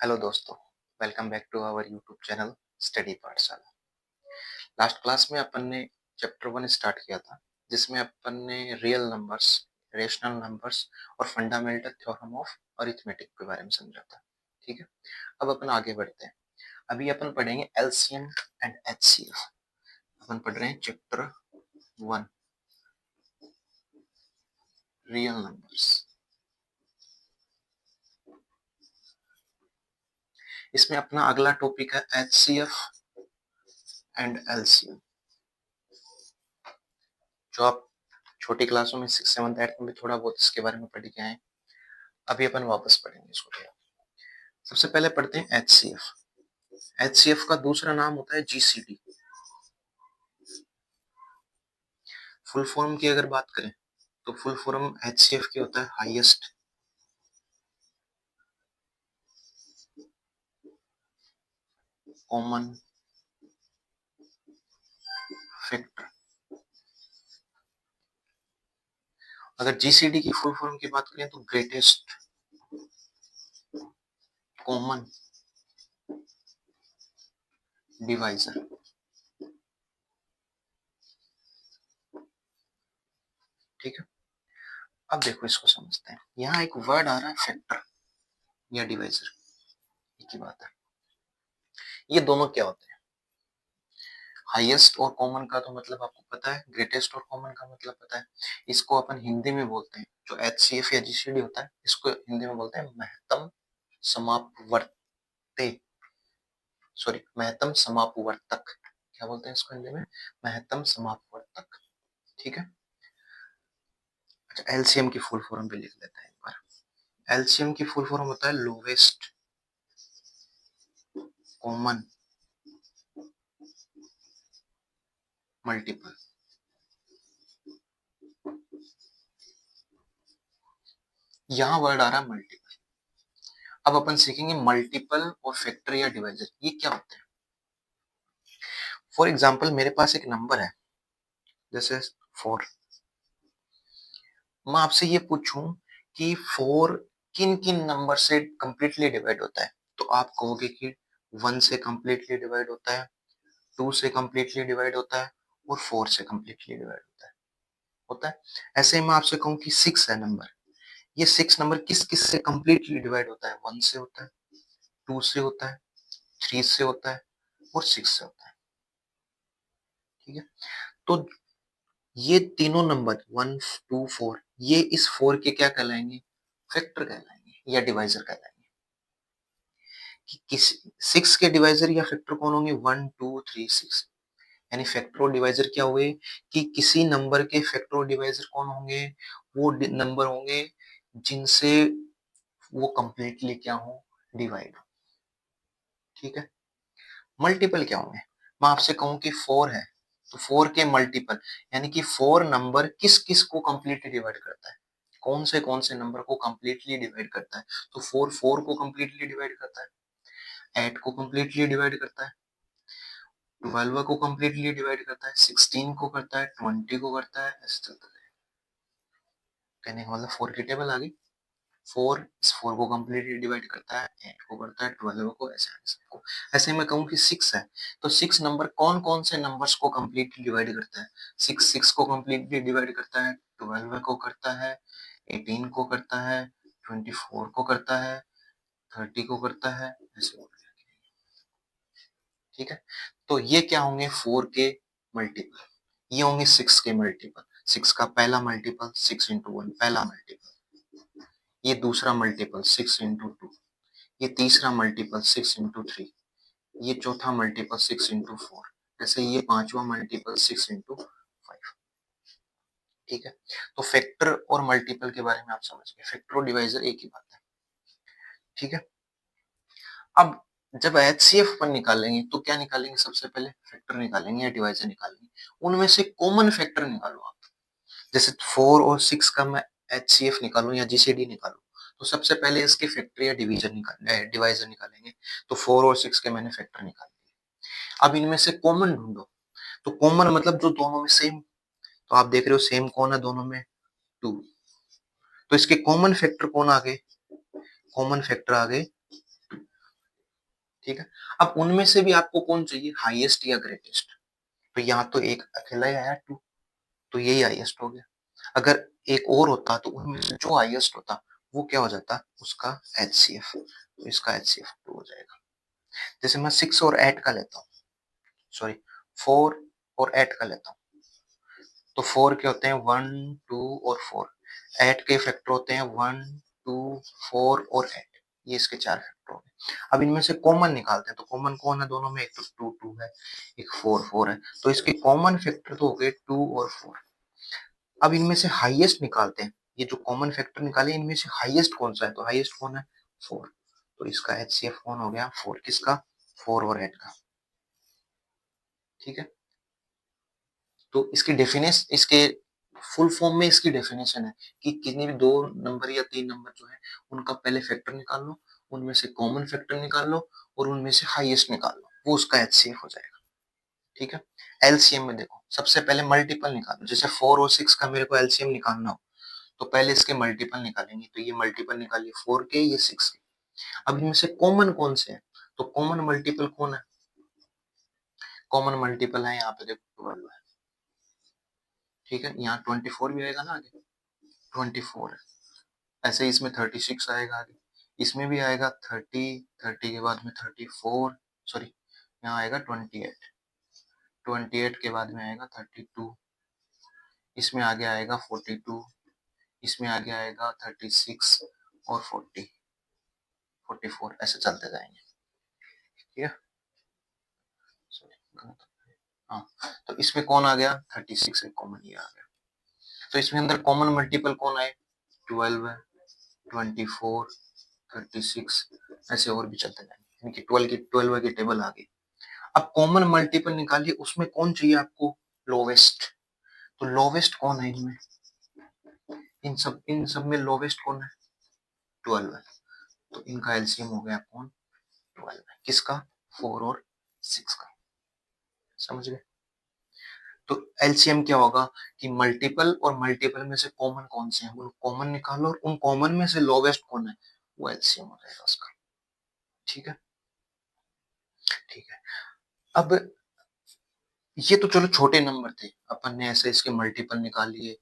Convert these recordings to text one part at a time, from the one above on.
Hello दोस्तों, welcome back to our YouTube channel study Pathshala. Last class में अपन ने चैप्टर 1 स्टार्ट किया था, जिसमें अपन ने रियल नंबर्स, रेशनल नंबर्स और फंडामेंटल थ्योरम ऑफ अरिथमेटिक के बारे में समझा था। ठीक है, अब अपन आगे बढ़ते हैं। अभी अपन पढ़ेंगे एलसीएम एंड एचसीएफ। अपन पढ़ रहे हैं चैप्टर 1 रियल नंबर्स। इसमें अपना अगला टॉपिक है एचसीएफ एंड एलसीएम, जो आप छोटी क्लासों में 6, 7, 8 में भी थोड़ा बहुत इसके बारे में पढ़ के आए। अभी अपन वापस पढ़ेंगे इसको थोड़ा। सबसे पहले पढ़ते हैं एचसीएफ। एचसीएफ का दूसरा नाम होता है जीसीडी। फुल फॉर्म की अगर बात करें तो फुल फॉर्म एचसीएफ की होता है हाईएस्ट कॉमन फैक्टर। अगर जीसीडी की फुल फॉर्म की बात करें तो ग्रेटेस्ट कॉमन डिवाइजर। ठीक है, अब देखो इसको समझते हैं। यहाँ एक वर्ड आ रहा है फैक्टर या डिवाइजर, एक ही बात है। ये दोनों क्या होते हैं? हाईएस्ट और कॉमन का तो मतलब आपको पता है, ग्रेटेस्ट और कॉमन का मतलब पता है। इसको अपन हिंदी में बोलते हैं, जो एचसीएफ या जीसीडी होता है, इसको हिंदी में बोलते हैं महत्तम समापवर्ते, सॉरी महत्तम समापवर्तक। क्या बोलते हैं इसको हिंदी में? महत्तम समापवर्तक। ठीक है, अच्छा एलसीएम की फुल फॉर्म भी लिख लेते हैं एक बार। एलसीएम की फुल फॉर्म होता है लोवेस्ट कॉमन मल्टीपल। यहाँ वर्ड आ रहा है मल्टीपल। अब अपन सीखेंगे मल्टीपल और फैक्टर या डिवाइजर, ये क्या होते हैं। फॉर एग्जाम्पल मेरे पास एक नंबर है जैसे 4। मैं आपसे ये पूछूं कि 4 किन किन नंबर से कंप्लीटली डिवाइड होता है, तो आप कहोगे कि 1 से कंप्लीटली डिवाइड होता है, 2 से कंप्लीटली डिवाइड होता है और 4 से कंप्लीटली डिवाइड होता है। ऐसे ही मैं आपसे कहूं कि 6 है नंबर, ये 6 नंबर किस किस से कंप्लीटली डिवाइड होता है? 1 से होता है, 2 से होता है, 3 से होता है और 6 से होता है। ठीक है, तो ये तीनों नंबर 1, 2, 4, ये इस 4 के क्या कहलाएंगे? फैक्टर कहलाएंगे या डिवाइजर कहलाएंगे। कि किस 6 के डिवाइजर या फैक्टर कौन होंगे? 1, 2, 3, 6। यानी फैक्टर और डिवाइजर क्या हुए कि किसी नंबर के फैक्टर और डिवाइजर कौन होंगे? वो नंबर होंगे जिनसे वो कंप्लीटली क्या हो? डिवाइड हो। ठीक है, मल्टीपल क्या होंगे? मैं आपसे कहूं कि 4 है तो 4 के मल्टीपल, यानी कि 4 नंबर किस किस को कंप्लीटली डिवाइड करता है? कौन से नंबर को कंप्लीटली डिवाइड करता है? तो 4 4 को कंप्लीटली डिवाइड करता है, 8 को कंप्लीटली डिवाइड करता है, 12 को कंप्लीटली डिवाइड करता है, 16 को करता है, 20 को करता है, ऐसे चलता है। कहने का मतलब 4 की टेबल आ गई। 4 इस 4 को कंप्लीटली डिवाइड करता है, 8 को करता है, 12 को, ऐसे सबको। ऐसे मैं कहूँ कि 6 है तो 6 नंबर कौन कौन से नंबर्स को कंप्लीटली डिवाइड करता है? 6 6 को कंप्लीटली डिवाइड करता है, 12 को करता है, 18 को करता है, 24 को करता है, 30 को करता है, ऐसे हो गया। ठीक है, तो ये क्या होंगे? 4 के मल्टीपल। ये होंगे 6 के मल्टीपल। 6 का पहला मल्टीपल 6 इंटू 1, पहला मल्टीपल। ये दूसरा मल्टीपल 6 इंटू 2, ये तीसरा मल्टीपल 6 इंटू 3, ये चौथा मल्टीपल 6 इंटू 4, ऐसे ये पांचवा मल्टीपल 6 इंटू 5। ठीक है, तो फैक्टर और मल्टीपल के बारे में आप समझ गए। फैक्टर और डिवाइजर एक ही बात है। ठीक है, अब जब एचसीएफ अपन निकालेंगे तो क्या निकालेंगे? सबसे पहले फैक्टर निकालेंगे या डिवाइजर निकालेंगे। उनमें से कॉमन फैक्टर निकालो आप। जैसे 4 और 6 का मैं एचसीएफ निकालूं या जीसीडी निकालूं, तो सबसे पहले इसके फैक्टर या डिवाइजर निकालेंगे। तो 4 और 6 के मैंने फैक्टर निकाल दिए। अब इनमें से कॉमन ढूंढो। तो कॉमन मतलब जो दोनों में सेम, तो आप देख रहे हो सेम कौन है दोनों में? 2। तो इसके कॉमन फैक्टर कौन आ गए? कॉमन फैक्टर आ गए ठीक है। अब उनमें से भी आपको कौन चाहिए, हाईएस्ट या ग्रेटेस्ट? तो यहाँ तो एक अकेला ही आया 2, तो यही हाईएस्ट हो गया। अगर एक और होता तो उनमें से जो हाईएस्ट होता वो क्या हो जाता, उसका एचसीएफ, तो इसका एचसीएफ 2 हो जाएगा। जैसे मैं 6 और 8 का लेता हूँ, सॉरी 4 और 8 का लेता हूँ, तो 4 के होते हैं 1 2 और 4, 8 के फैक्टर होते हैं 1 2 4 और 8, ये इसके 4 फैक्टर हो गए। अब इनमें से कॉमन निकालते हैं, तो कॉमन कौन है दोनों में, एक तो 2 2 है, एक 4 4 है, तो इसके कॉमन फैक्टर तो हो गए 2 और 4। अब इनमें से हाईएस्ट निकालते हैं, ये जो कॉमन फैक्टर निकाले इनमें से हाईएस्ट कौन सा है, तो हाईएस्ट कौन है, 4, तो इसका एचसीएफ कौन हो गया, 4, किसका, 4 और 8 का। ठीक है, तो इसकी डेफिनेशन, इसके फुल फॉर्म में इसकी डेफिनेशन है कि किसी भी 2 नंबर या 3 नंबर जो है उनका पहले फैक्टर निकाल लो, उनमें से कॉमन फैक्टर निकाल लो और उनमें से हाईएस्ट निकाल लो, वो उसका एचसीएफ हो जाएगा। ठीक है, एलसीएम में देखो सबसे पहले मल्टीपल निकालो, जैसे 4 और 6 का मेरे को एलसीएम निकालना हो तो पहले इसके मल्टीपल निकालेंगे, तो ये मल्टीपल निकालिए 4 के, ये 6 के। अब इनमें से कॉमन कौन से हैं, तो कॉमन मल्टीपल कौन है, कॉमन मल्टीपल है यहाँ पे देखो 12 है। ठीक है, यहाँ 24 भी आएगा ना आगे, 24 है, ऐसे ही इसमें 36 आएगा आगे, इसमें भी आएगा 30, 30 के बाद में 34, सॉरी यहाँ आएगा 28, 28 के बाद में आएगा 32, इसमें आगे आएगा 42, इसमें आगे आएगा 36 और 40, 44, ऐसे चलते जाएंगे। ठीक है, सॉरी, हाँ, तो इसमें कौन आ गया, 36 एक कॉमन ये आ गया, तो इसमें अंदर कॉमन मल्टीपल कौन आए, 12 है, 24, 36, ऐसे और भी चलते जाएंगे, यानी कि 12 की टेबल आ गई। अब कॉमन मल्टीपल निकालिए, उसमें कौन चाहिए आपको, लोवेस्ट, तो लोवेस्ट कौन है इनमें, इन सब में लोवेस्ट कौन है, 12 है, तो इनका एलसीएम हो गया कौन, 12 है, किसका, 4 और 6 का। समझ गए, तो एलसीएम क्या होगा कि मल्टीपल और मल्टीपल में से कॉमन कौन से हैं वो कॉमन निकालो और उन कॉमन में से लोवेस्ट कौन है वो एलसीएम हो जाएगा उसका। ठीक है, ठीक है। अब ये तो चलो छोटे नंबर थे, अपन ने ऐसे इसके मल्टीपल निकाल लिए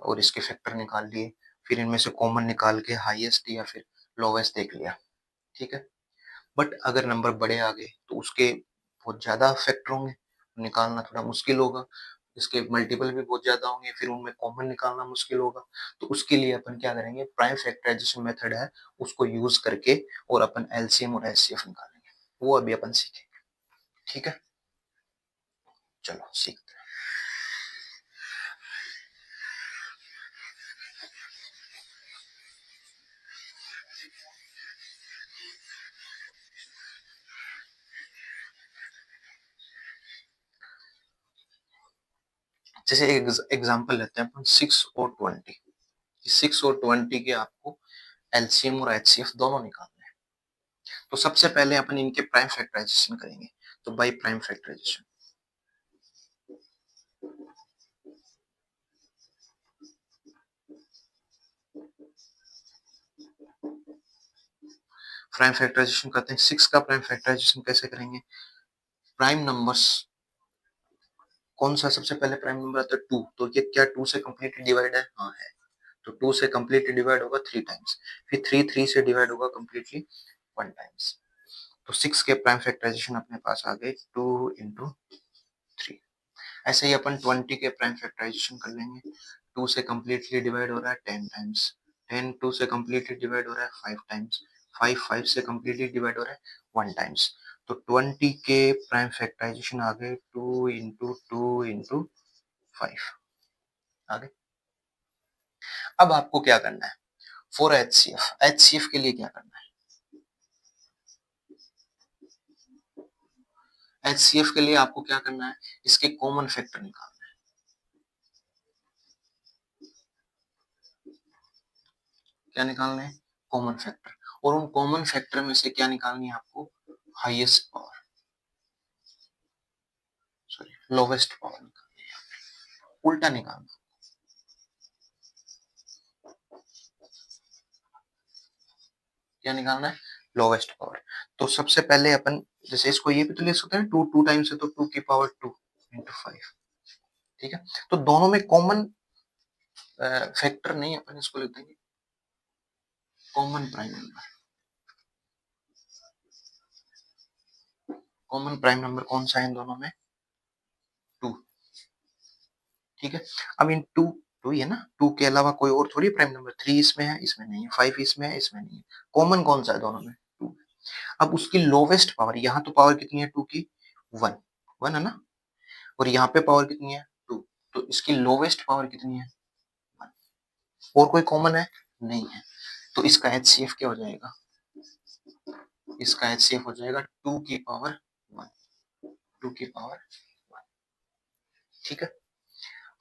और इसके फैक्टर निकाल लिए, फिर इनमें से कॉमन निकाल के हाईएस्ट या फिर लोवेस्ट देख लिया। ठीक है, बट अगर नंबर बड़े आ गए तो उसके बहुत ज्यादा फैक्टर होंगे, निकालना थोड़ा मुश्किल होगा, इसके मल्टीपल भी बहुत ज्यादा होंगे, फिर उनमें कॉमन निकालना मुश्किल होगा, तो उसके लिए अपन क्या करेंगे, प्राइम फैक्टराइजेशन मेथड है उसको यूज करके और अपन एलसीएम और एचसीएफ निकालेंगे, वो अभी अपन सीखेंगे। ठीक है, चलो सीखते हैं। जैसे एक एग्जांपल लेते हैं अपन 6 और 20, 6 और 20 के आपको एलसीएम और एचसीएफ दोनों निकालने हैं, तो सबसे पहले अपन इनके प्राइम फैक्टराइजेशन करेंगे, तो by prime factorization, prime factorization करते हैं, 6 का प्राइम फैक्टराइजेशन कैसे करेंगे, प्राइम नंबर्स कौन सा सबसे पहले प्राइम नंबर आता है 2, तो ये क्या 2 से कंप्लीटली डिवाइड है, हाँ है, तो 2 से कंप्लीटली डिवाइड होगा 3 टाइम्स, फिर 3 3 से डिवाइड होगा कंप्लीटली 1 टाइम्स, तो 6 के प्राइम फैक्टराइजेशन अपने पास आ गए 2 इंटू 3। ऐसे ही अपन 20 के प्राइम फैक्टराइजेशन कर लेंगे, 2 से कंप्लीटली डिवाइड हो रहा है 10 टाइम्स, 10 2 से कंप्लीटली डिवाइड हो रहा है 5 टाइम्स, 5 5 से कंप्लीटली डिवाइड हो रहा है 1 टाइम्स, तो 20 के प्राइम फैक्टराइजेशन आ गए 2 इंटू 2 इंटू 5 आ गए। अब आपको क्या करना है, फॉर एचसीएफ, एचसीएफ के लिए क्या करना है, एचसीएफ के लिए आपको क्या करना है, इसके कॉमन फैक्टर निकालना है, क्या निकालना है, कॉमन फैक्टर, और उन कॉमन फैक्टर में से क्या निकालनी है आपको, highest power, sorry lowest power निकालनी है, उल्टा निकालना, क्या निकालना है, लोवेस्ट पावर। तो सबसे पहले अपन जैसे इसको ये भी तो ले सकते हैं, टू टू टाइम्स है तो 2 की पावर 2 इंटू 5। ठीक है, तो दोनों में कॉमन फैक्टर नहीं, अपन इसको लिख देंगे common prime number. Common prime number कौन सा है इन दोनों में? 2। ठीक है, अब इन टू टू ही है ना, 2 के अलावा कोई और थोड़ी प्राइम नंबर, 3 इसमें है, इसमें नहीं है, 5 इसमें है, इसमें नहीं है। कॉमन कौन सा है दोनों में? 2। अब उसकी लोवेस्ट पावर, यहाँ तो पावर कितनी है 2 की? 1। 1 है ना, और यहाँ पे पावर कितनी है? 2। तो इसकी लोवेस्ट पावर कितनी है? 1। और कोई कॉमन है? नहीं है। तो इसका एचसीएफ क्या हो जाएगा? इसका एचसीएफ हो जाएगा 2 की पावर 1। 2 की पावर 1। ठीक है,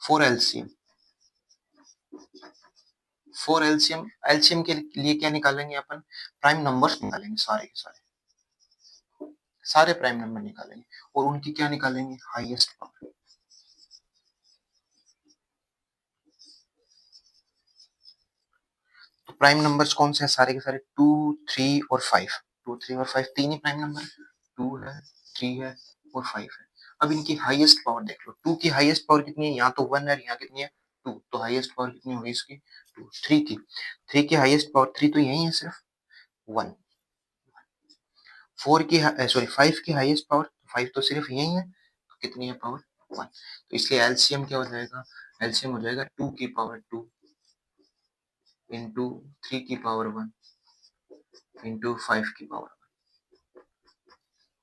for LCM, for LCM, LCM के लिए क्या निकालेंगे अपन? प्राइम नंबर्स निकालेंगे, सारे के सारे, सारे प्राइम नंबर निकालेंगे और उनकी क्या निकालेंगे? Highest power. तो प्राइम नंबर्स कौन से हैं सारे के सारे? 2, 3 और 5। 2, 3 और 5 तीन ही प्राइम नंबर है, 2 है, 3 है और 5 है। अब इनकी हाईएस्ट पावर देख लो, 2 की हाईएस्ट पावर कितनी है? यहाँ तो 1 है, यहाँ कितनी है? 2। तो हाईएस्ट पावर कितनी होगी इसकी? 2। 3 की, 3 की हाईएस्ट पावर, 3 तो यही है सिर्फ, 1। 4 की सॉरी 5 की हाईएस्ट पावर, 5 तो सिर्फ यही है, तो कितनी है पावर? 1। तो इसलिए एलसीएम क्या हो जाएगा? एलसीएम हो जाएगा 2 की पावर 2 इंटू 3 की पावर 1 इंटू 5 की पावर 1।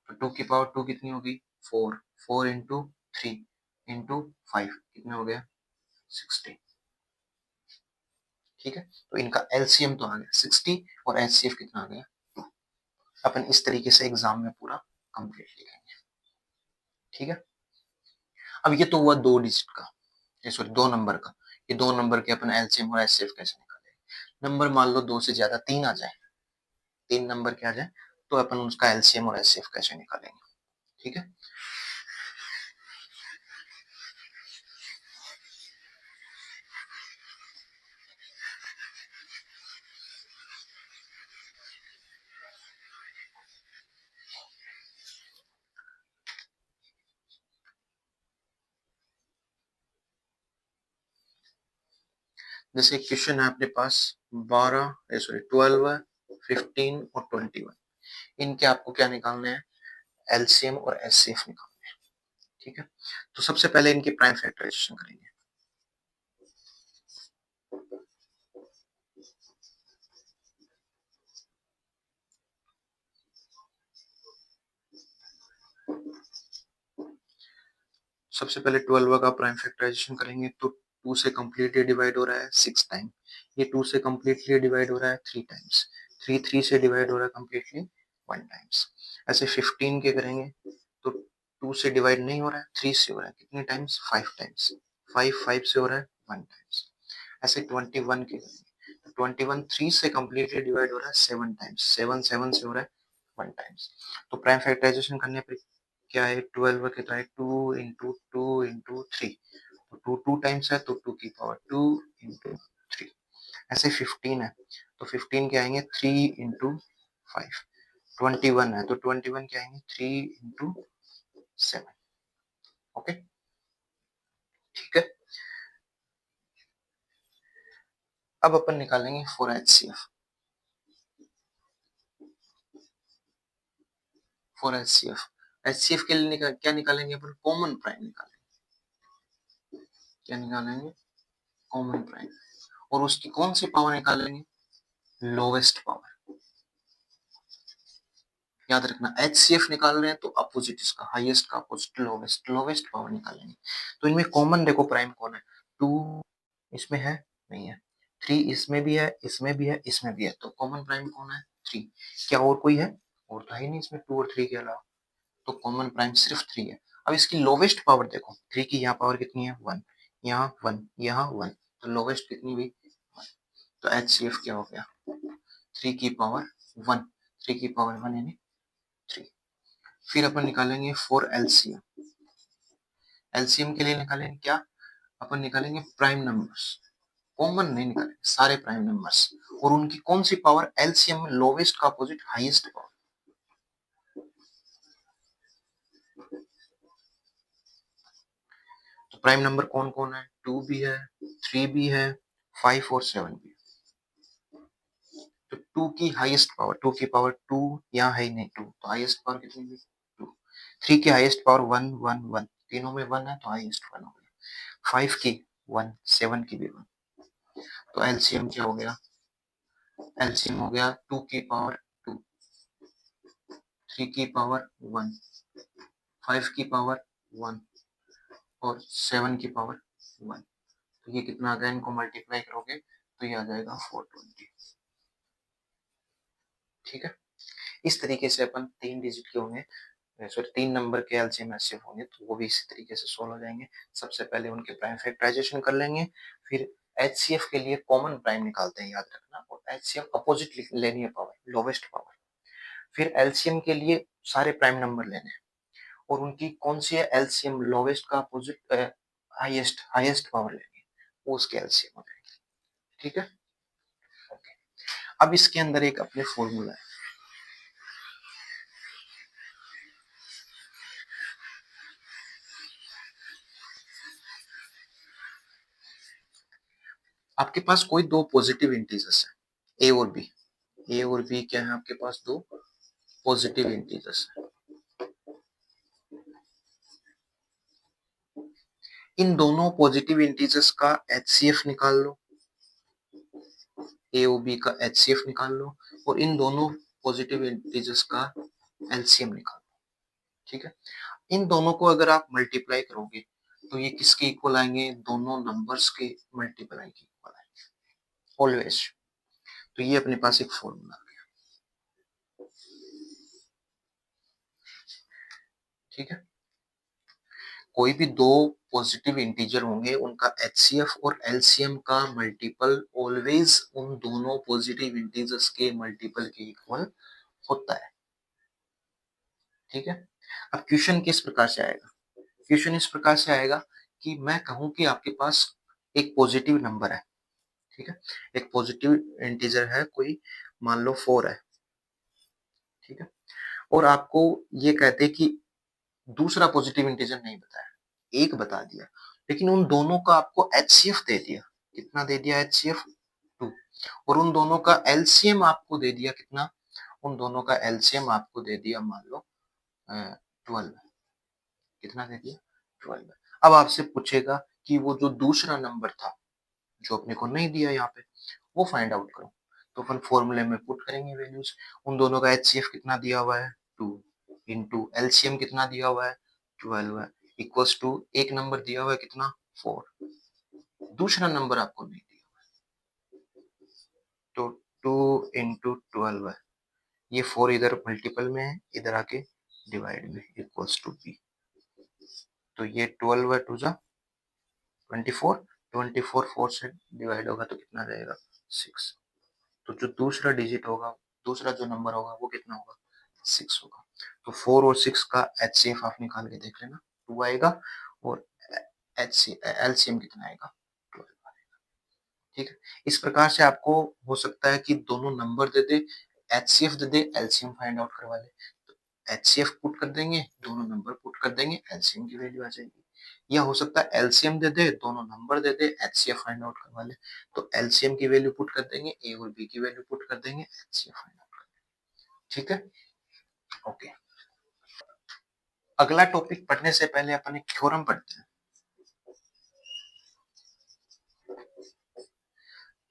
तो 2 की पावर 2 कितनी होगी? 4। 4 इंटू 3 इंटू 5 कितना हो गया? 60। ठीक है, तो इनका एलसीएम तो आ गया 60 और एचसीएफ कितना आ गया? अपन इस तरीके से एग्जाम में पूरा कंप्लीट लिखेंगे। ठीक है, अब ये तो हुआ 2 डिजिट का, ये सॉरी 2 नंबर का। ये 2 नंबर के अपन एलसीएम और एचसीएफ कैसे निकालेंगे? नंबर मान लो 2 से ज्यादा 3 आ जाए, 3 नंबर के आ जाए, तो अपन उसका एलसीएम और एचसीएफ कैसे निकालेंगे? ठीक है, जैसे क्वेश्चन है अपने पास 12 सॉरी 12, 15 और 21, इनके आपको क्या निकालने हैं? एलसीएम और एचसीएफ निकालने हैं। ठीक है, तो सबसे पहले इनकी प्राइम फैक्टराइजेशन करेंगे। सबसे पहले 12 का प्राइम फैक्टराइजेशन करेंगे तो 2 से कंप्लीटली डिवाइड हो रहा है 6 टाइम, ये 2 से कंप्लीटली डिवाइड हो रहा है 3 टाइम्स, 3 3 से डिवाइड हो रहा है कंप्लीटली 1 टाइम्स। ऐसे 15 के करेंगे तो 2 से डिवाइड नहीं हो रहा है, 3 से हो रहा है, कितने टाइम्स? 5 टाइम्स, 5 5 से हो रहा है 1 टाइम्स। ऐसे 21 के करेंगे तो 21 3 से कंप्लीटली डिवाइड हो रहा है 7 टाइम्स, 7 7 से हो रहा है 1 टाइम्स। तो प्राइम फैक्टराइजेशन करने पर क्या है? 12 कितना है? 2 इंटू 2 इंटू 3, तो 2 2 टाइम्स है तो 2 की पावर 2 इंटू 3। ऐसे 15 है तो 15 के आएंगे 3 इंटू 5। 21 है तो 21 के आएंगे 3 इंटू 7। ओके, ठीक है, अब अपन निकालेंगे for HCF. For HCF, HCF के लिए क्या निकालेंगे अपन? कॉमन प्राइम निकालेंगे। क्या निकालेंगे? Common prime. और उसकी कौन सी पावर निकालेंगे? Lowest power. याद रखना, एचसीएफ निकाल रहे हैं तो अपोजिट इसका, हाईएस्ट का अपोजिट लोवेस्ट, लोवेस्ट पावर निकालेंगे। तो इनमें कॉमन देखो प्राइम कौन है? 2 इसमें है, नहीं है, 3 इसमें भी है, इसमें भी है, इसमें भी है, तो कॉमन प्राइम कौन है? 3। क्या और कोई है? और तो है नहीं इसमें 2 और 3 के अलावा, तो कॉमन प्राइम सिर्फ 3 है। अब इसकी लोवेस्ट पावर देखो, 3 की यहाँ पावर कितनी है? 1, यहाँ 1, यहाँ 1, तो लोवेस्ट कितनी हुई? 1। तो एचसीएफ क्या हो गया? 3 की पावर 1, 3 की पावर 1 यानी 3। फिर अपन निकालेंगे फॉर एलसीएम। एलसीएम के लिए निकालेंगे क्या? अपन निकालेंगे प्राइम नंबर्स, कॉमन नहीं निकालेंगे, सारे प्राइम नंबर्स, और उनकी कौन सी पावर? एलसीएम में लोवेस्ट का अपोजिट हाईएस्ट पावर, तो प्राइम नंबर कौन कौन है? 2 भी है, 3 भी है, 5 और 7 भी है। तो 2 की हाईएस्ट पावर, 2 की पावर 2 यहाँ है ही नहीं 2, तो हाईएस्ट पावर कितनी हुई? 2। 3 की हाईएस्ट पावर 1 1 1, तीनों में 1 है तो हाईएस्ट 1 हो गया। 5 की 1, 7 की भी 1, तो एलसीएम क्या हो गया? एलसीएम हो गया 2 की पावर 2, 3 की पावर 1, 5 की पावर 1 और 7 की पावर 1। तो ये कितना आ गया? इनको मल्टीप्लाई करोगे तो ये आ जाएगा 420। ठीक है, इस तरीके से अपन 3 डिजिट के होंगे, सॉरी 3 नंबर के एलसीएम एचसीएफ होंगे तो वो भी इसी तरीके से सोल्व हो जाएंगे। सबसे पहले उनके प्राइम फैक्टराइजेशन कर लेंगे, फिर एचसीएफ के लिए कॉमन प्राइम निकालते हैं, याद रखना, और एचसीएफ अपोजिट लेनी है पावर, लोवेस्ट पावर। फिर एलसीएम के लिए सारे प्राइम नंबर लेने हैं और उनकी कौन सी है एलसीएम लोवेस्ट का अपोजिट हाईएस्ट हाईएस्ट पावर लेनी है, वो उसके एलसीएम हो जाएगी। ठीक है, ओके। अब इसके अंदर एक अपने फॉर्मूला है, आपके पास कोई दो पॉजिटिव इंटीजर्स है, ए और बी। ए और बी क्या है आपके पास? दो पॉजिटिव इंटीजर्स है। इन दोनों पॉजिटिव इंटीजर्स का एचसीएफ निकाल लो, ए और बी का एचसीएफ निकाल लो, और इन दोनों पॉजिटिव इंटीजर्स का एलसीएम निकाल लो। ठीक है, इन दोनों को अगर आप मल्टीप्लाई करोगे तो ये किसके इक्वल आएंगे? दोनों नंबर्स के मल्टीप्लाई के इक्वल आएंगे ऑलवेज। तो ये अपने पास एक फॉर्मूला आ गया। ठीक है, कोई भी दो पॉजिटिव इंटीजर होंगे उनका एचसीएफ और एलसीएम का मल्टीपल ऑलवेज उन दोनों पॉजिटिव इंटीजर्स के मल्टीपल के इक्वल होता है। ठीक है, अब क्वेश्चन किस प्रकार से आएगा? क्वेश्चन इस प्रकार से आएगा कि मैं कहूं कि आपके पास एक पॉजिटिव नंबर है। ठीक है, एक पॉजिटिव इंटीजर है कोई, मान लो 4 है। ठीक है, और आपको ये कहते कि दूसरा पॉजिटिव इंटीजर नहीं बताया, एक बता दिया, लेकिन उन दोनों का आपको एचसीएफ दे दिया। कितना दे दिया? एचसीएफ 2। और उन दोनों का एलसीएम आपको दे दिया कितना? उन दोनों का एलसीएम आपको दे दिया मान लो 12। कितना दे दिया? 12। अब आपसे पूछेगा कि वो जो दूसरा नंबर था जो अपने को नहीं दिया यहाँ पे, वो फाइंड आउट करो। तो अपन फॉर्मूले में पुट करेंगे वैल्यूज। उन दोनों का एचसीएफ कितना दिया हुआ है? 2 इंटू एलसीएम कितना दिया हुआ है? 12 है, इक्वल्स टू एक नंबर दिया हुआ है कितना? 4। दूसरा नंबर आपको नहीं दिया, तो 2 इंटू 12 है, ये 4 इधर मल्टीपल में है, इधर आके डिवाइड में, इक्वल्स टू बी। तो ये 12 है, 2 जा 24, 24 4 से डिवाइड होगा तो कितना रहेगा? 6। तो जो दूसरा डिजिट होगा, दूसरा जो नंबर होगा वो कितना होगा? 6 होगा। तो 4 और 6 का एचसीएफ आप निकाल के देख लेना, 2 आएगा, और एलसीएम कितना आएगा? 12 आएगा। ठीक है, इस प्रकार से आपको हो सकता है कि दोनों नंबर दे दे, एचसीएफ दे दे, एलसीएम फाइंड आउट करवा ले। एचसीएफ पुट कर देंगे, दोनों नंबर पुट कर देंगे, एलसीएम की वैल्यू आ जाएगी। या हो सकता है एलसीएम दे दे, दोनों नंबर दे दे, एचसीएफ फाइंड आउट करवा ले, तो एलसीएम की वैल्यू पुट कर देंगे, ए और बी की वैल्यू पुट कर देंगे, एचसीएफ फाइंड आउट कर देंगे। ठीक है, ओके। अगला टॉपिक पढ़ने से पहले अपन एक थ्योरम पढ़ते हैं।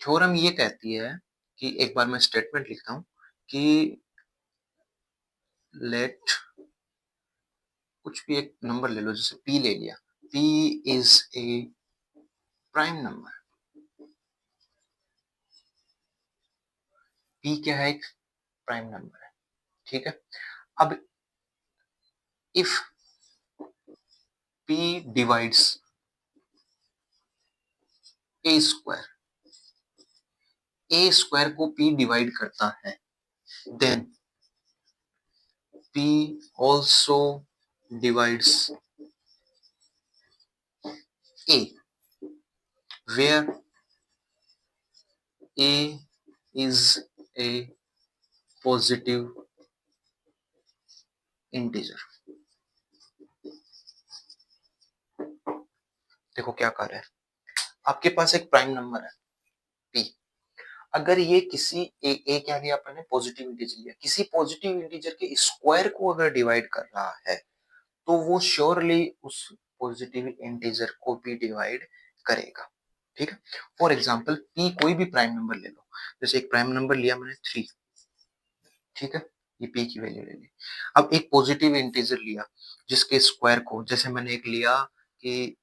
थ्योरम ये कहती है कि, एक बार मैं स्टेटमेंट लिखता हूं कि लेट, कुछ भी एक नंबर ले लो, जैसे पी ले लिया, P is a prime number. P क्या है? एक प्राइम नंबर है। ठीक है, अब if p divides A square, a square को p डिवाइड करता है, then p also divides a, where a is a positive integer। देखो क्या कर रहा है, आपके पास एक प्राइम नंबर है p, अगर ये किसी ए क्या लिया अपन ने, पॉजिटिव इंटीजर लिया, किसी पॉजिटिव इंटीजर के स्क्वायर को अगर डिवाइड कर रहा है तो वो श्योरली उस पॉजिटिव इंटीजर को भी डिवाइड करेगा। ठीक है, फॉर एग्जाम्पल p कोई भी प्राइम नंबर ले लो, जैसे एक प्राइम नंबर लिया मैंने 3, ठीक है, ये p की वैल्यू ले ली। अब एक पॉजिटिव इंटीजर लिया जिसके स्क्वायर को, जैसे मैंने एक लिया कि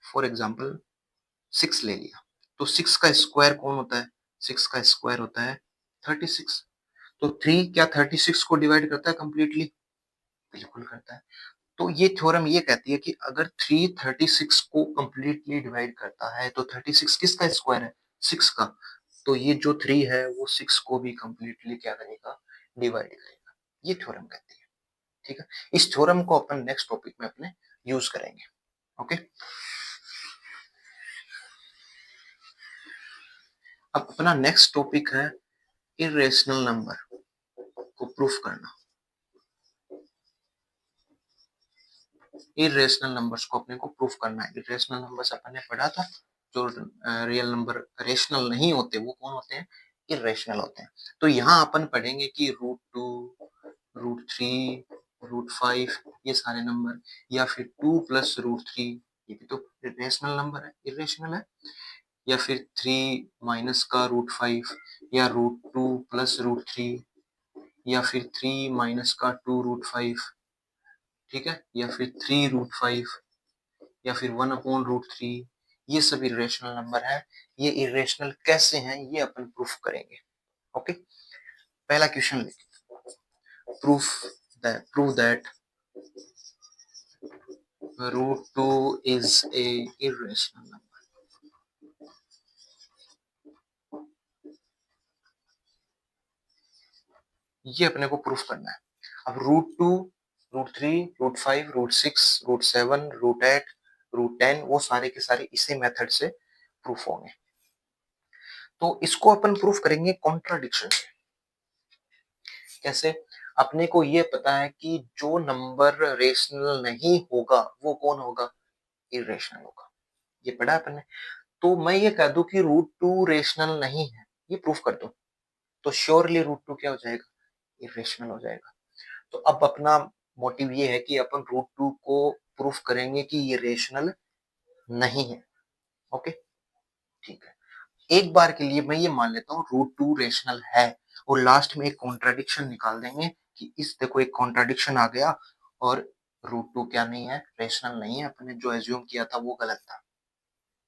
फॉर एग्जाम्पल 6 ले लिया, तो 6 का स्क्वायर कौन होता है, 6 का स्क्वायर होता है 36। तो 3 क्या 36 को डिवाइड करता है कंप्लीटली, बिल्कुल करता है। तो ये थ्योरम ये कहती है कि अगर 3 36 को कंप्लीटली डिवाइड करता है तो 36 किसका स्क्वायर है, 6 का, तो ये जो 3 है वो 6 को भी कंप्लीटली क्या करेगा, डिवाइड करेगा। ये थ्योरम कहती है। ठीक है, इस थ्योरम को अपन नेक्स्ट टॉपिक में अपने यूज करेंगे। ओके, अब अपना नेक्स्ट टॉपिक है इरेशनल नंबर को प्रूफ करना। इरेशनल नंबर्स को अपने को प्रूफ करना है। इरेशनल नंबर्स अपन ने पढ़ा था, जो रियल नंबर रेशनल नहीं होते वो कौन होते हैं, इरेशनल होते हैं। तो यहाँ अपन पढ़ेंगे कि √2, √3, √5 ये सारे नंबर, या फिर 2 + √3, ये भी तो रेशनल नंबर है, इरेशनल है, या फिर 3 माइनस का √5, या √2 + √3, या फिर 3 माइनस का 2 √5, ठीक है, या फिर 3 √5, या फिर 1/√3, ये सब इरेशनल नंबर है। ये इरेशनल कैसे हैं ये अपन प्रूफ करेंगे। ओके, पहला क्वेश्चन लिखिए, prove that √2 is a irrational number। ये अपने को प्रूफ करना है। अब √2, √3, √5, √6, √7, √8, √10 वो सारे के सारे इसी मेथड से प्रूफ होंगे। तो इसको अपन प्रूफ करेंगे कॉन्ट्राडिक्शन से। कैसे, अपने को ये पता है कि जो नंबर रेशनल नहीं होगा वो कौन होगा, इरेशनल होगा, ये पढ़ा है अपन ने। तो मैं ये कह दूं कि √2 रेशनल नहीं है, ये प्रूफ कर दो, तो श्योरली √2 क्या हो जाएगा, इरेशनल हो जाएगा। तो अब अपना मोटिव ये है कि अपन √2 को प्रूफ करेंगे कि ये रेशनल नहीं है। ओके, ठीक है, एक बार के लिए मैं ये मान लेता हूँ √2 रेशनल है, और लास्ट में एक कॉन्ट्राडिक्शन निकाल देंगे कि इस देखो एक कॉन्ट्राडिक्शन आ गया, और √2 क्या नहीं है, रेशनल नहीं है, अपने जो एज्यूम किया था वो गलत था,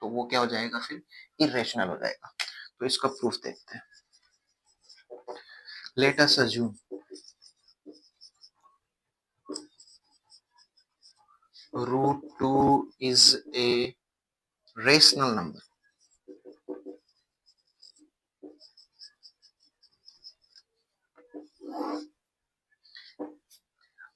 तो वो क्या हो जाएगा फिर, इरेशनल हो जाएगा। तो इसका प्रूफ देखते हैं। Let us assume √2 is a rational number।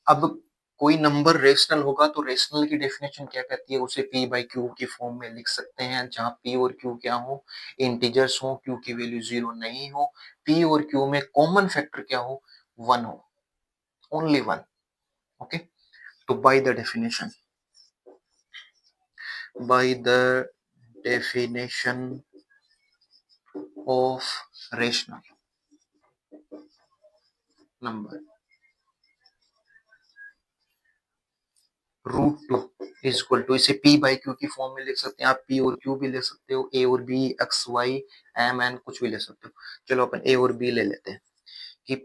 अब कोई नंबर रेशनल होगा तो रेशनल की डेफिनेशन क्या कहती है, उसे p/q की फॉर्म में लिख सकते हैं, जहां p और q क्या हो, इंटीजर्स हो, q की वैल्यू 0 नहीं हो, p और q में कॉमन फैक्टर क्या हो, 1 हो, ओनली 1। ओके, तो by the definition of rational number, √2 is equal to, इसे p/q की फॉर्म में लिख सकते हैं, आप p और q भी ले सकते हो, a और b, x y m n कुछ भी ले सकते हो। चलो अपन a और b ले लेते हैं कि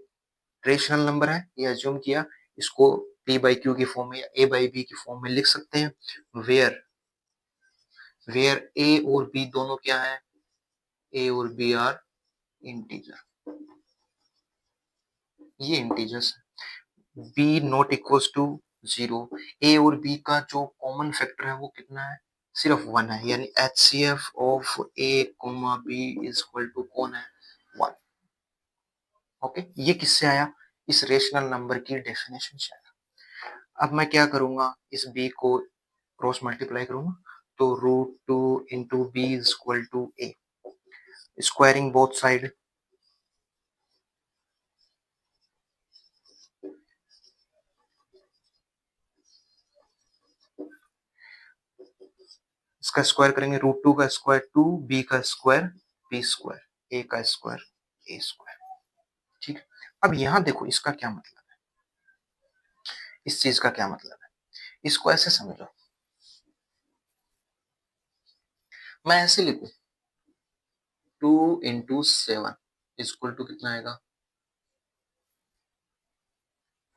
रेशनल नंबर है, ये अज्यूम किया, इसको p/q की फॉर्म में या a/b की फॉर्म में लिख सकते हैं। वेयर वेयर a और b दोनों क्या है, a और b आर इंटीजर, ये इंटीजर्स है। b not equals to 0, a और b का जो कॉमन फैक्टर है वो कितना है, सिर्फ 1 है, यानी HCF of a, b is equal to कौन है, 1। ओके, ये किससे आया, इस रेशनल नंबर की डेफिनेशन से आया। अब मैं क्या करूंगा, इस b को क्रॉस मल्टीप्लाई करूंगा, तो √2 into b is equal to a, squaring both side, इसका स्क्वायर करेंगे √2 का स्क्वायर 2, b का स्क्वायर b स्क्वायर, a का स्क्वायर a स्क्वायर। ठीक है, अब यहाँ देखो इसका क्या मतलब है, इस चीज का क्या मतलब है, इसको ऐसे समझो, मैं ऐसे लिखूं 2 इंटू 7 इक्वल टू कितना आएगा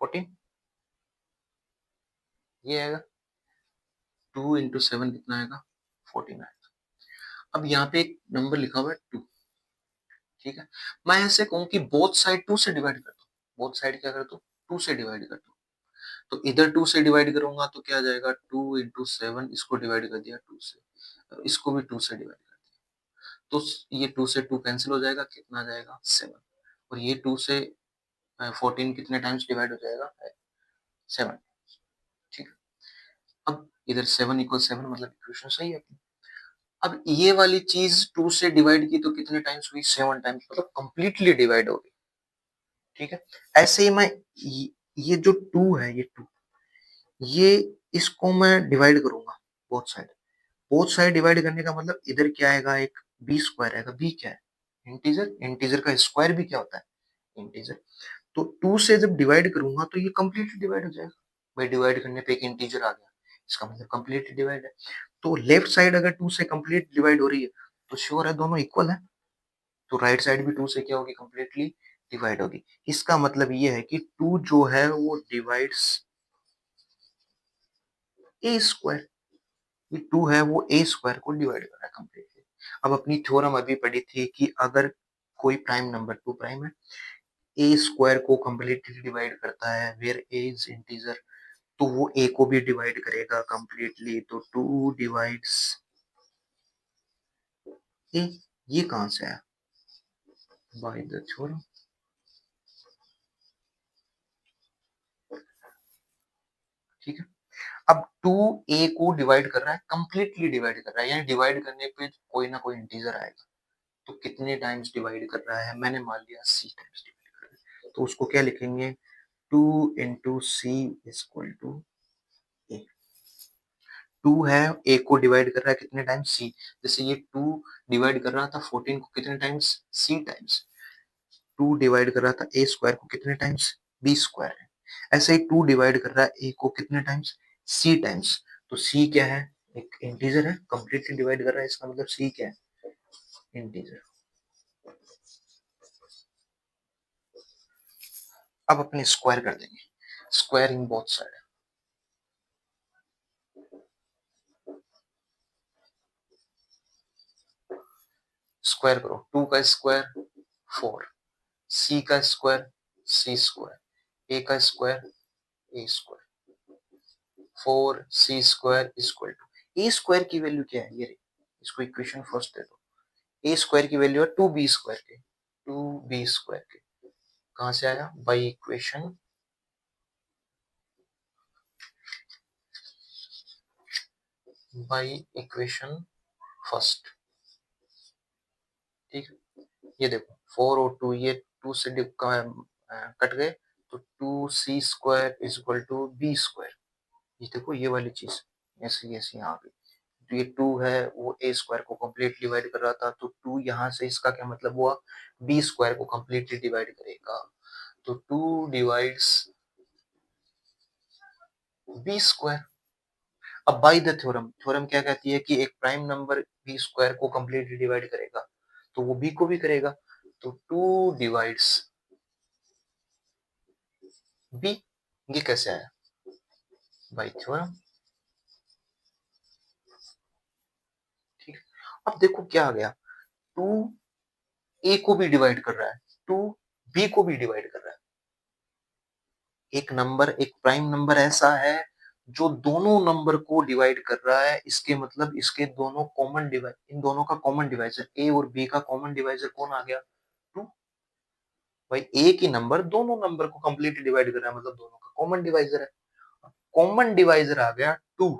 14, ये आएगा 2 इंटू 7 कितना आएगा 14 आएगा। अब यहाँ पे एक नंबर लिखा हुआ है 2, ठीक है, मैं ऐसे कहूँ कि बोथ साइड 2 से डिवाइड कर दो, बोथ साइड क्या कर दो 2 से डिवाइड कर दो, तो इधर 2 से डिवाइड करूंगा तो क्या आ जाएगा 2 इंटू 7, इसको डिवाइड कर दिया 2 से, इसको भी 2 से डिवाइड कर दिया, तो ये 2 से 2 कैंसिल हो जाएगा, कितना आ जाएगा 7, और ये 2 से 14 कितने टाइम्स डिवाइड हो जाएगा 7, ठीक है। अब इधर 7 इक्वल 7 मतलब इक्वेशन सही है अपनी। अब ये वाली चीज 2 से डिवाइड की तो कितने टाइम्स हुई 7 टाइम्स, मतलब कंप्लीटली डिवाइड हो गई, ठीक है। ऐसे ही मैं ये जो 2 है, ये 2, ये इसको मैं डिवाइड करूंगा both side, both side divide करने का मतलब इधर क्या आएगा, एक बी स्क्वायर आएगा, बी क्या है इंटीजर, इंटीजर का स्क्वायर भी क्या होता है इंटीजर, तो 2 से जब डिवाइड करूंगा तो ये कंप्लीटली डिवाइड हो जाएगा, भाई डिवाइड करने पे एक इंटीजर आ गया, इसका मतलब कंप्लीटली डिवाइड है, तो लेफ्ट साइड अगर 2 से कंप्लीट डिवाइड हो रही है तो श्योर है दोनों इक्वल है, तो राइट साइड भी 2 से क्या होगी कंप्लीटली डिवाइड होगी, इसका मतलब ये है कि 2 जो है वो डिवाइड्स ए स्क्वायर, ये 2 है वो ए स्क्वायर को डिवाइड कर रहा है कंप्लीटली। अब अपनी थ्योरम अभी पढ़ी थी कि अगर कोई प्राइम नंबर 2 प्राइम है ए स्क्वायर को कंप्लीटली डिवाइड करता है वेयर ए इज इंटीजर, तो वो ए को भी डिवाइड करेगा कंप्लीटली, तो 2 डिवाइड्स ए, ये कहां से आया बाय द थ्योरम, ठीक है। अब 2 ए को डिवाइड कर रहा है, कंप्लीटली डिवाइड कर रहा है, यानी डिवाइड करने पे कोई ना कोई इंटीजर आएगा, तो कितने टाइम्स डिवाइड कर रहा है, मैंने मान लिया सी टाइम्स डिवाइड कर रहा है, तो उसको क्या लिखेंगे 2 इंटू सी इक्वल टू ए, 2 है ए को डिवाइड कर रहा है कितने टाइम्स सी, जैसे ये 2 डिवाइड कर रहा था 14 को कितने टाइम्स सी टाइम्स, 2 डिवाइड कर रहा था ए स्क्वायर को कितने टाइम्स बी स्क्वायर है, ऐसे ही 2 डिवाइड कर रहा है ए को कितने टाइम्स सी टाइम्स, तो सी क्या है एक इंटीजर है, कंप्लीटली डिवाइड कर रहा है, इसका मतलब सी क्या है इंटीजर। अब अपने स्क्वायर कर देंगे, square in both side, square करो 2 का स्क्वायर 4, सी का स्क्वायर सी स्क्वायर, ए का square a square, 4 c square equal to a square की वैल्यू क्या है, ये रही, इसको इक्वेशन फर्स्ट दे दो, ए स्क्वायर की वैल्यू है 2b स्क्वायर के, 2b स्क्वायर के कहां से आया by equation, by equation first, ठीक है। ये देखो 4 और 2 ये 2 से कट गए, तो 2c square equal to b square, ये देखो ये वाली चीज ऐसे ऐसे यहाँ पे, तो ये 2 है वो ए स्क्वायर को कंप्लीटली डिवाइड कर रहा था, तो 2 यहाँ से इसका क्या मतलब हुआ बी स्क्वायर को कंप्लीटली डिवाइड करेगा, तो 2 डिवाइड्स बी स्क्वायर। अब बाय द थ्योरम, थ्योरम क्या कहती है कि एक प्राइम नंबर बी स्क्वायर को कंप्लीटली डिवाइड करेगा, तो वो बी को भी करेगा, तो 2 डिवाइड्स बी, ये कैसे आया बाय थ्योरम, ठीक है। अब देखो क्या आ गया 2 ए को भी डिवाइड कर रहा है, 2 बी को भी डिवाइड कर रहा है, एक नंबर एक प्राइम नंबर ऐसा है जो दोनों नंबर को डिवाइड कर रहा है, इसके मतलब इसके दोनों कॉमन डिवाइड, इन दोनों का कॉमन डिवाइजर ए और बी का कॉमन डिवाइजर कौन आ गया 2, भाई एक ही नंबर दोनों नंबर को कंप्लीटली डिवाइड कर रहा है, मतलब दोनों का कॉमन डिवाइजर है, कॉमन डिवाइजर आ गया 2,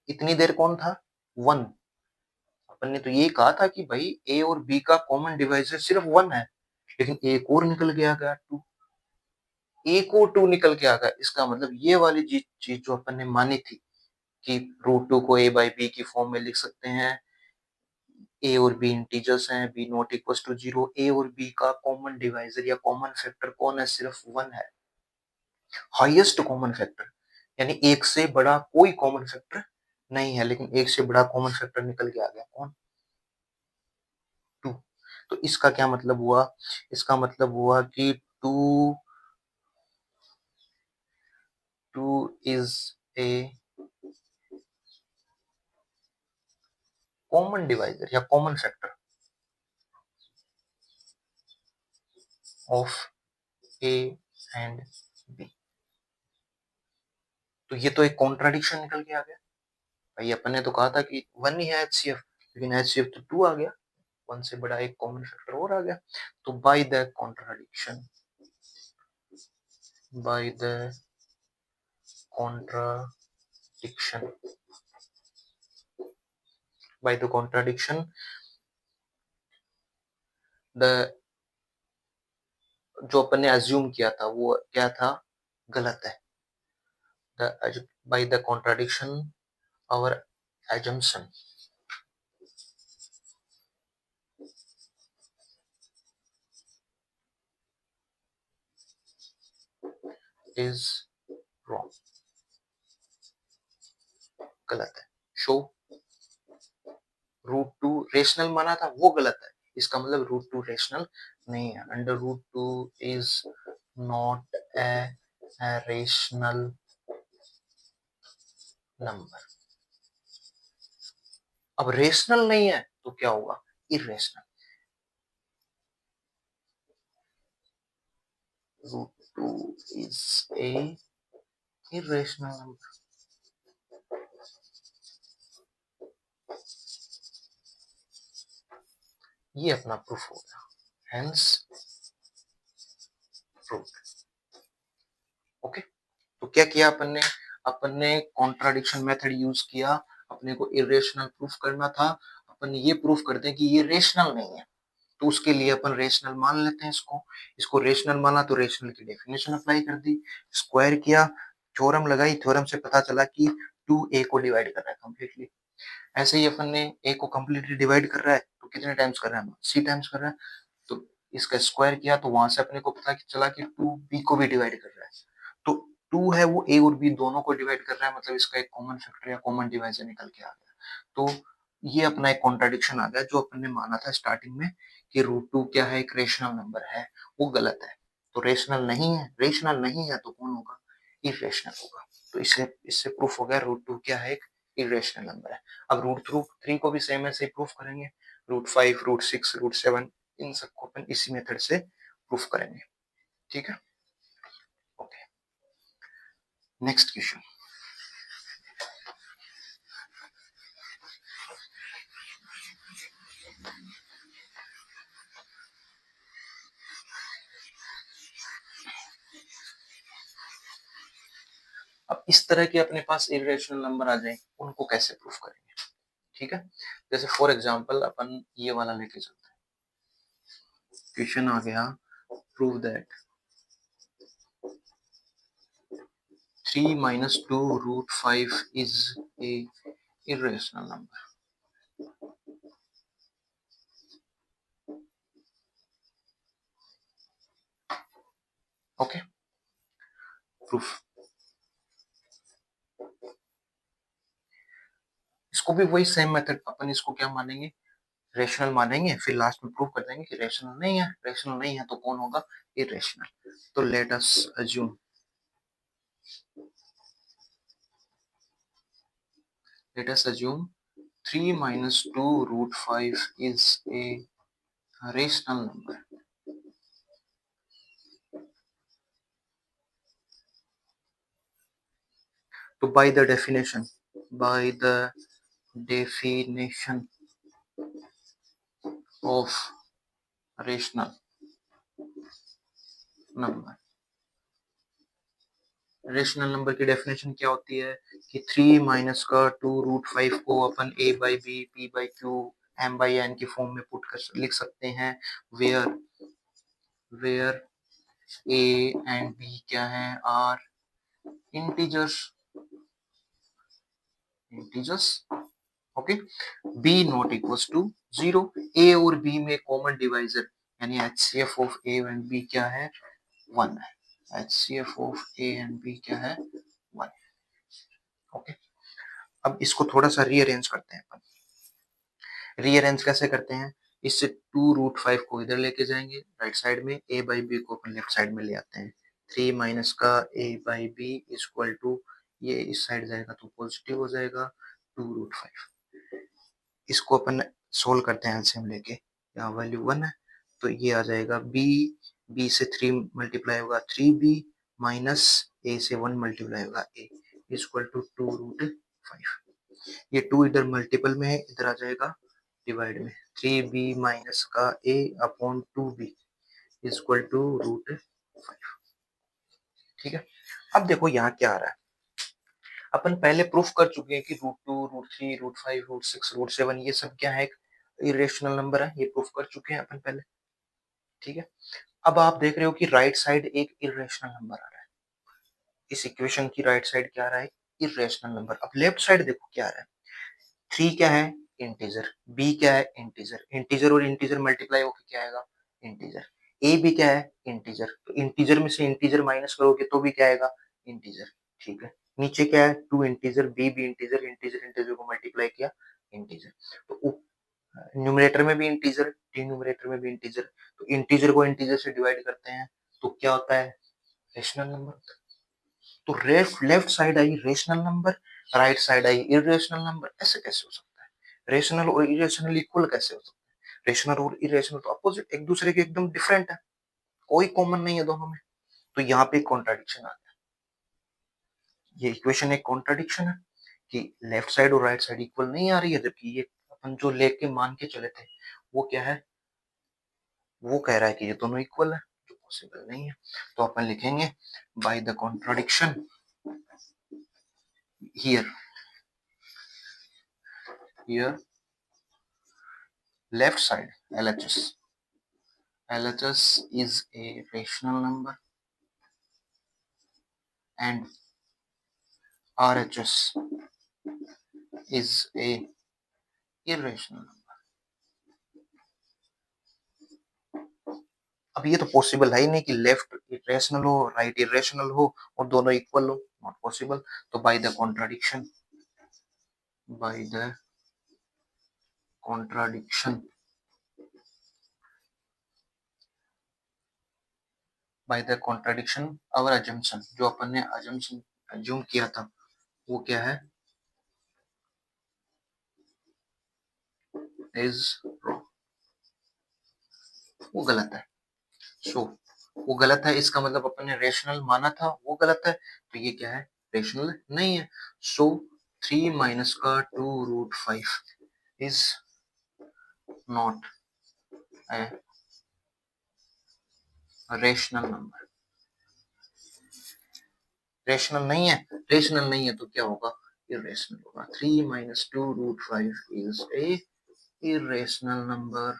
इतनी देर कौन था 1, अपन ने तो ये कहा था कि भाई ए और बी का कॉमन डिवाइजर सिर्फ 1 है, लेकिन एक और निकल के आ गया 2, एक और 2 निकल के आ गया, इसका मतलब ये वाली चीज जो अपन ने मानी थी कि √2 को a by b की फॉर्म में लिख सकते हैं। a और b इंटीजर्स हैं, b not equal to 0। a और b का कॉमन डिवाइजर या कॉमन फैक्टर कौन है? सिर्फ 1 है, हाईएस्ट कॉमन फैक्टर, यानी एक से बड़ा कोई कॉमन फैक्टर नहीं है, लेकिन एक से बड़ा कॉमन फैक्टर निकल के आ गया, कौन? 2। तो इसका क्या मतलब हुआ? इसका मतलब हुआ कि 2 इज ए कॉमन डिवाइजर या common factor of a and b. तो ये तो एक कॉन्ट्राडिक्शन निकल के आ गया भाई। अपन ने तो कहा था कि 1 ही है एचसीएफ, लेकिन एचसीएफ तो 2 आ गया, 1 से बड़ा एक कॉमन फैक्टर और आ गया। तो by the contradiction, bye the contradiction, bye the contradiction, the जो अपन ने अज्यूम किया था वो क्या था? गलत है। By the contradiction our assumption is wrong, गलत है। शो √2 रेशनल माना था वो गलत है, इसका मतलब √2 रेशनल नहीं है। Under √2 is not a rational number. अब रेशनल नहीं है तो क्या होगा? Irrational. √2 is A irrational number. ये अपना प्रूफ हो गया, हेंस प्रूफ। ओके, तो क्या किया अपन ने कॉन्ट्राडिक्शन मेथड यूज किया। अपने को इरेशनल प्रूफ करना था, अपन ये प्रूफ करते हैं कि ये रेशनल नहीं है, तो उसके लिए अपन रेशनल मान लेते हैं इसको रेशनल माना तो रेशनल की डेफिनेशन अप्लाई कर दी, स्क्वायर किया, थ्योरम लगाई, थ्योरम से पता चला कि 2a को डिवाइड कर रहा है कंप्लीटली। ऐसे ही अपन ने a को कंप्लीटली डिवाइड कर रहा है तो कितने टाइम्स कर रहा है? c टाइम्स कर रहा है। तो इसका स्क्वायर किया तो वहां से अपने को पता चला कि 2b को भी डिवाइड कर रहा है। तो 2 है वो a और b दोनों को डिवाइड कर रहा है, मतलब इसका एक कॉमन फैक्टर या कॉमन डिवाइजर निकल के आ गया। तो ये अपना एक कॉन्ट्राडिक्शन आ गया जो अपन ने माना था स्टार्टिंग में कि √2 क्या है? एक रेशनल नंबर है, वो गलत है। तो रेशनल नहीं है तो कौन होगा? इरेशनल होगा। तो इससे इससे प्रूफ हो गया √2 क्या है? एक इरेशनल नंबर है। अब √3 को भी सेम ऐसे प्रूफ करेंगे, √5, √6, √7 इन सबको अपन इसी मेथड से प्रूफ करेंगे। ठीक है, ओके, नेक्स्ट क्वेश्चन। अब इस तरह के अपने पास इरेशनल नंबर आ जाए, उनको कैसे प्रूफ करेंगे? ठीक है, जैसे फॉर एग्जांपल अपन ये वाला लेके चलते हैं। क्वेश्चन आ गया, prove that 3 minus 2 √5 is a irrational number. Okay, proof. इसको भी वही सेम मेथड, अपन इसको क्या मानेंगे? रेशनल मानेंगे, फिर लास्ट में प्रूव कर देंगे कि रेशनल नहीं है। रेशनल नहीं है तो कौन होगा? इरेशनल। तो let us assume, 3 minus 2 √5 is a rational number. तो by the definition of rational number, rational number की डेफिनेशन क्या होती है कि 3 माइनस का 2 √5 को अपन a by b, p by q, m by n की फॉर्म में पुट कर लिख सकते हैं, वेयर a एंड b क्या है? Are integers. Integers, okay. B not equals to 0, a और बी में कॉमन डिवाइजर यानी HCF of a and b क्या है, 1 है। HCF of a and b क्या है, 1, ओके। अब इसको थोड़ा सा रीअरेंज करते हैं अपन। रीअरेंज कैसे करते हैं, इससे 2√5 को इधर लेके जाएंगे राइट साइड में, a बाई बी को अपन लेफ्ट साइड में ले आते हैं। 3 माइनस का a by b equal to, ये इस साइड जाएगा तो पॉजिटिव हो जाएगा 2√5। इसको अपन सोल्व करते हैं एलसीएम लेके, यहाँ वैल्यू 1 है तो ये आ जाएगा b से 3 मल्टीप्लाई होगा 3b माइनस a से 1 मल्टीप्लाई होगा a इक्वल टू 2√5। ये 2 इधर मल्टीपल में है, इधर आ जाएगा डिवाइड में, 3b माइनस का a upon 2b equal to √5। ठीक है। अब देखो यहाँ क्या आ रहा है, अपन पहले प्रूफ कर चुके हैं कि √2, √3, √5, √6, √7 ये सब क्या है, एक इरेशनल नंबर है, ये प्रूफ कर चुके हैं अपन पहले। ठीक है। अब आप देख रहे हो कि राइट साइड एक इरेशनल नंबर आ रहा है, इस इक्वेशन की राइट साइड क्या आ रहा है, इरेशनल नंबर। अब लेफ्ट साइड देखो क्या आ रहा है, 3 क्या है, इंटीजर, b क्या है, इंटीजर, इंटीजर और इंटीजर मल्टीप्लाई होकर क्या आएगा, इंटीजर, a भी क्या है, इंटीजर, तो इंटीजर में से इंटीजर माइनस करोगे तो भी क्या आएगा, इंटीजर। ठीक है। नीचे क्या है, 2 इंटीजर, b भी इंटीजर, इंटीजर इंटीजर को मल्टीप्लाई किया, इंटीजर। तो न्यूमरेटर में भी इंटीजर, डिनोमिनेटर में भी इंटीजर, तो इंटीजर को इंटीजर से डिवाइड करते हैं तो क्या होता है, रेशनल नंबर। तो left side I rational number, right side I irrational number, ऐसे कैसे हो सकता है, रेशनल और इरेशनल इक्वल कैसे हो सकता है, रेशनल और इरेशनल तो अपोजिट, एक दूसरे के एकदम डिफरेंट है, कोई कॉमन नहीं है दोनों में, तो यहाँ पे कॉन्ट्राडिक्शन आ गया। ये इक्वेशन एक कॉन्ट्राडिक्शन है कि लेफ्ट साइड और राइट साइड इक्वल नहीं आ रही है, जबकि ये अपन जो लेके मान के चले थे वो क्या है, वो कह रहा है कि ये दोनों इक्वल है, जो पॉसिबल नहीं है। तो अपन लिखेंगे bye the contradiction here, here left side LHS is a rational number and RHS is a irrational number. अब ये तो पॉसिबल है ही नहीं कि लेफ्ट इरेशनल हो राइट इरेशनल हो और दोनों इक्वल हो, नॉट पॉसिबल। तो by the contradiction our assumption, जो अपन ने अजम्पशन अज्यूम किया था वो क्या है, इज रॉन्ग, वो गलत है। सो वो गलत है, इसका मतलब अपन ने रेशनल माना था वो गलत है, तो ये क्या है, रेशनल नहीं है। सो 3 माइनस का 2√5 is not a rational number, rational नहीं है तो क्या होगा, इरेशनल होगा। 3 minus 2√5 is a irrational number.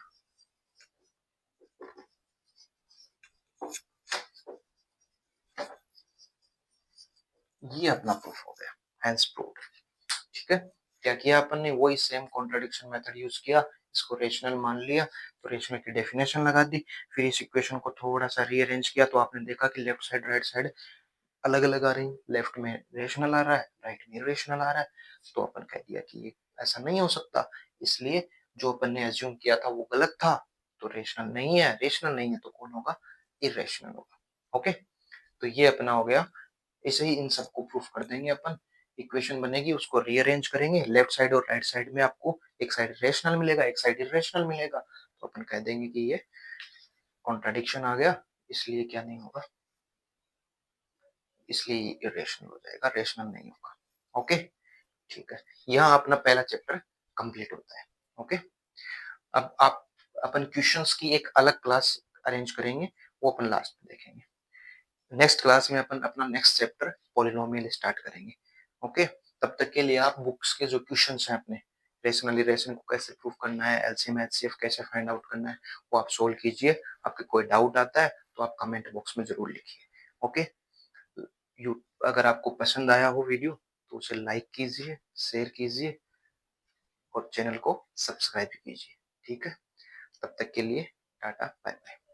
ये अपना प्रूफ हो गया, हेंस प्रूफ। ठीक है। क्या किया अपन ने, वही सेम कॉन्ट्रडिक्शन मेथड यूज किया, इसको रेशनल मान लिया तो रेशनल की डेफिनेशन लगा दी, फिर इस इक्वेशन को थोड़ा सा रीअरेंज किया तो आपने देखा कि लेफ्ट साइड राइट साइड अलग अलग आ रही, लेफ्ट में रेशनल आ रहा है, राइट में इरेशनल आ रहा है। तो अपन कह दिया कि ये ऐसा नहीं हो सकता, इसलिए जो अपन ने एज्यूम किया था वो गलत था, तो रेशनल नहीं है, रेशनल नहीं है तो कौन होगा, इरेशनल होगा। ओके, तो ये अपना हो गया। ऐसे ही इन सबको प्रूफ कर देंगे अपन, इक्वेशन बनेगी उसको रीअरेंज करेंगे, लेफ्ट साइड और राइट साइड में आपको एक साइड रेशनल मिलेगा एक साइड इरेशनल मिलेगा, तो अपन कह देंगे कि ये कॉन्ट्राडिक्शन आ गया, इसलिए क्या नहीं होगा, इसलिए इरेशनल हो जाएगा, रेशनल नहीं होगा। ओके, ठीक है। यहाँ अपना पहला चैप्टर कंप्लीट होता है। ओके, अब आप अपन क्वेश्चंस की एक अलग क्लास अरेंज करेंगे, वो अपन लास्ट में देखेंगे। नेक्स्ट क्लास में अपन अपना नेक्स्ट चैप्टर पॉलिनोमियल स्टार्ट करेंगे। ओके, तब तक के लिए आप बुक्स के जो क्वेश्चंस हैं अपने, रेशनल इरेशन को कैसे प्रूव करना है, एलसीएम एचसीएफ कैसे फाइंड आउट करना है, वो आप सोल्व कीजिए। आपके कोई डाउट आता है तो आप कमेंट बॉक्स में जरूर लिखिए। ओके, अगर आपको पसंद आया हो वीडियो तो उसे लाइक कीजिए, शेयर कीजिए और चैनल को सब्सक्राइब कीजिए। ठीक है, तब तक के लिए टाटा बाय बाय।